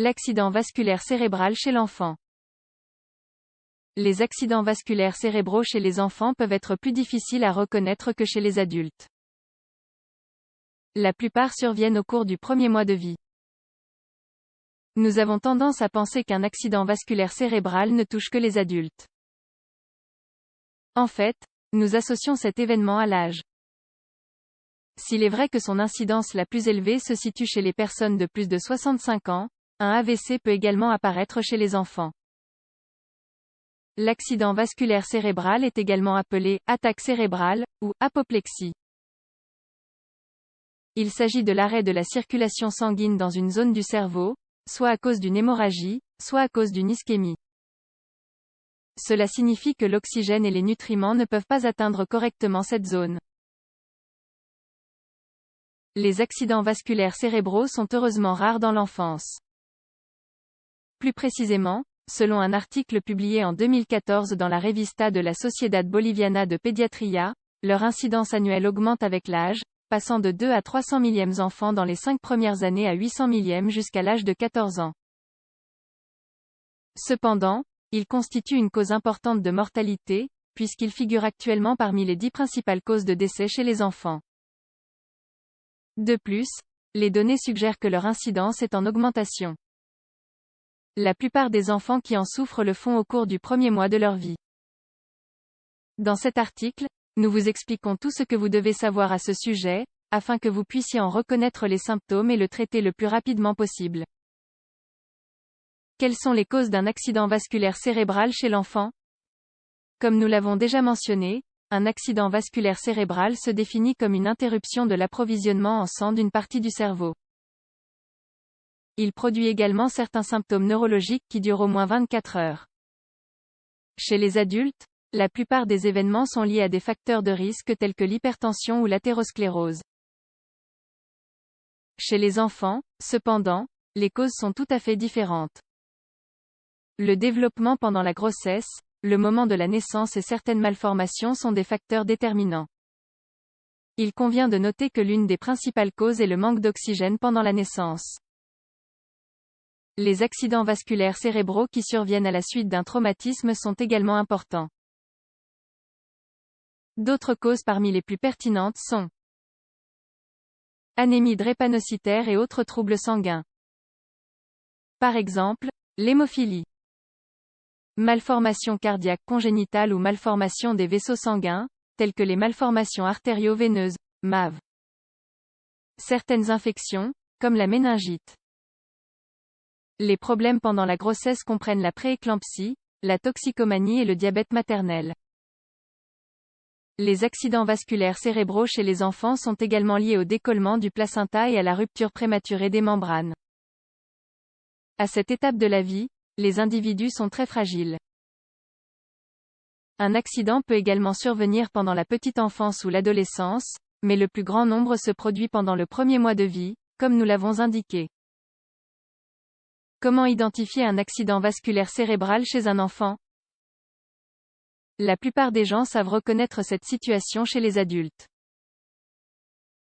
L'accident vasculaire cérébral chez l'enfant. Les accidents vasculaires cérébraux chez les enfants peuvent être plus difficiles à reconnaître que chez les adultes. La plupart surviennent au cours du premier mois de vie. Nous avons tendance à penser qu'un accident vasculaire cérébral ne touche que les adultes. En fait, nous associons cet événement à l'âge. S'il est vrai que son incidence la plus élevée se situe chez les personnes de plus de 65 ans, un AVC peut également apparaître chez les enfants. L'accident vasculaire cérébral est également appelé attaque cérébrale ou apoplexie. Il s'agit de l'arrêt de la circulation sanguine dans une zone du cerveau, soit à cause d'une hémorragie, soit à cause d'une ischémie. Cela signifie que l'oxygène et les nutriments ne peuvent pas atteindre correctement cette zone. Les accidents vasculaires cérébraux sont heureusement rares dans l'enfance. Plus précisément, selon un article publié en 2014 dans la Revista de la Sociedad Boliviana de Pediatría, leur incidence annuelle augmente avec l'âge, passant de 2 à 300 millièmes enfants dans les 5 premières années à 800 millièmes jusqu'à l'âge de 14 ans. Cependant, il constitue une cause importante de mortalité, puisqu'il figure actuellement parmi les 10 principales causes de décès chez les enfants. De plus, les données suggèrent que leur incidence est en augmentation. La plupart des enfants qui en souffrent le font au cours du premier mois de leur vie. Dans cet article, nous vous expliquons tout ce que vous devez savoir à ce sujet, afin que vous puissiez en reconnaître les symptômes et le traiter le plus rapidement possible. Quelles sont les causes d'un accident vasculaire cérébral chez l'enfant? Comme nous l'avons déjà mentionné, un accident vasculaire cérébral se définit comme une interruption de l'approvisionnement en sang d'une partie du cerveau. Il produit également certains symptômes neurologiques qui durent au moins 24 heures. Chez les adultes, la plupart des événements sont liés à des facteurs de risque tels que l'hypertension ou l'athérosclérose. Chez les enfants, cependant, les causes sont tout à fait différentes. Le développement pendant la grossesse, le moment de la naissance et certaines malformations sont des facteurs déterminants. Il convient de noter que l'une des principales causes est le manque d'oxygène pendant la naissance. Les accidents vasculaires cérébraux qui surviennent à la suite d'un traumatisme sont également importants. D'autres causes parmi les plus pertinentes sont anémie drépanocytaire et autres troubles sanguins. Par exemple, l'hémophilie. Malformations cardiaques congénitales ou malformations des vaisseaux sanguins, telles que les malformations artério-veineuses, MAV. Certaines infections, comme la méningite. Les problèmes pendant la grossesse comprennent la prééclampsie, la toxicomanie et le diabète maternel. Les accidents vasculaires cérébraux chez les enfants sont également liés au décollement du placenta et à la rupture prématurée des membranes. À cette étape de la vie, les individus sont très fragiles. Un accident peut également survenir pendant la petite enfance ou l'adolescence, mais le plus grand nombre se produit pendant le premier mois de vie, comme nous l'avons indiqué. Comment identifier un accident vasculaire cérébral chez un enfant? La plupart des gens savent reconnaître cette situation chez les adultes.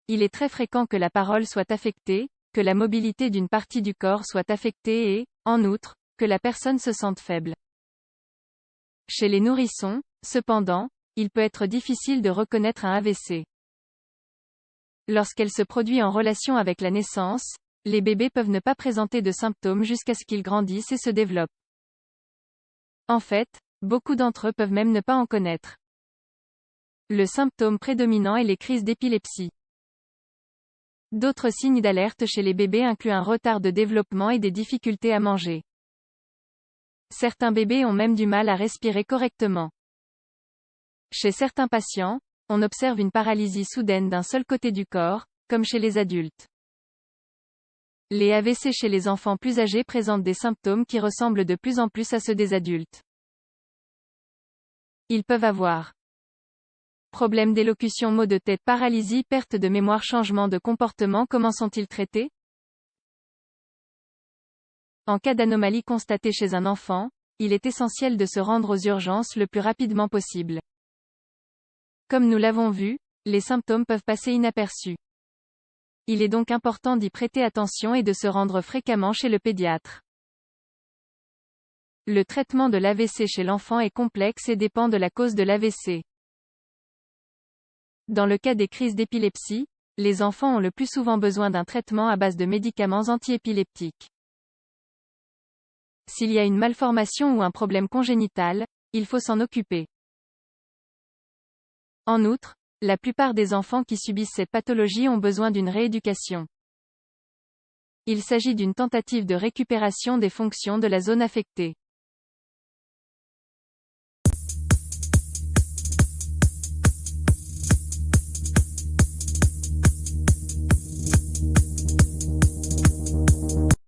Il est très fréquent que la parole soit affectée, que la mobilité d'une partie du corps soit affectée et, en outre, que la personne se sente faible. Chez les nourrissons, cependant, il peut être difficile de reconnaître un AVC. Lorsqu'elle se produit en relation avec la naissance, les bébés peuvent ne pas présenter de symptômes jusqu'à ce qu'ils grandissent et se développent. En fait, beaucoup d'entre eux peuvent même ne pas en connaître. Le symptôme prédominant est les crises d'épilepsie. D'autres signes d'alerte chez les bébés incluent un retard de développement et des difficultés à manger. Certains bébés ont même du mal à respirer correctement. Chez certains patients, on observe une paralysie soudaine d'un seul côté du corps, comme chez les adultes. Les AVC chez les enfants plus âgés présentent des symptômes qui ressemblent de plus en plus à ceux des adultes. Ils peuvent avoir problèmes d'élocution, maux de tête, paralysie, perte de mémoire, changement de comportement. Comment sont-ils traités? En cas d'anomalie constatée chez un enfant, il est essentiel de se rendre aux urgences le plus rapidement possible. Comme nous l'avons vu, les symptômes peuvent passer inaperçus. Il est donc important d'y prêter attention et de se rendre fréquemment chez le pédiatre. Le traitement de l'AVC chez l'enfant est complexe et dépend de la cause de l'AVC. Dans le cas des crises d'épilepsie, les enfants ont le plus souvent besoin d'un traitement à base de médicaments antiépileptiques. S'il y a une malformation ou un problème congénital, il faut s'en occuper. En outre, la plupart des enfants qui subissent cette pathologie ont besoin d'une rééducation. Il s'agit d'une tentative de récupération des fonctions de la zone affectée.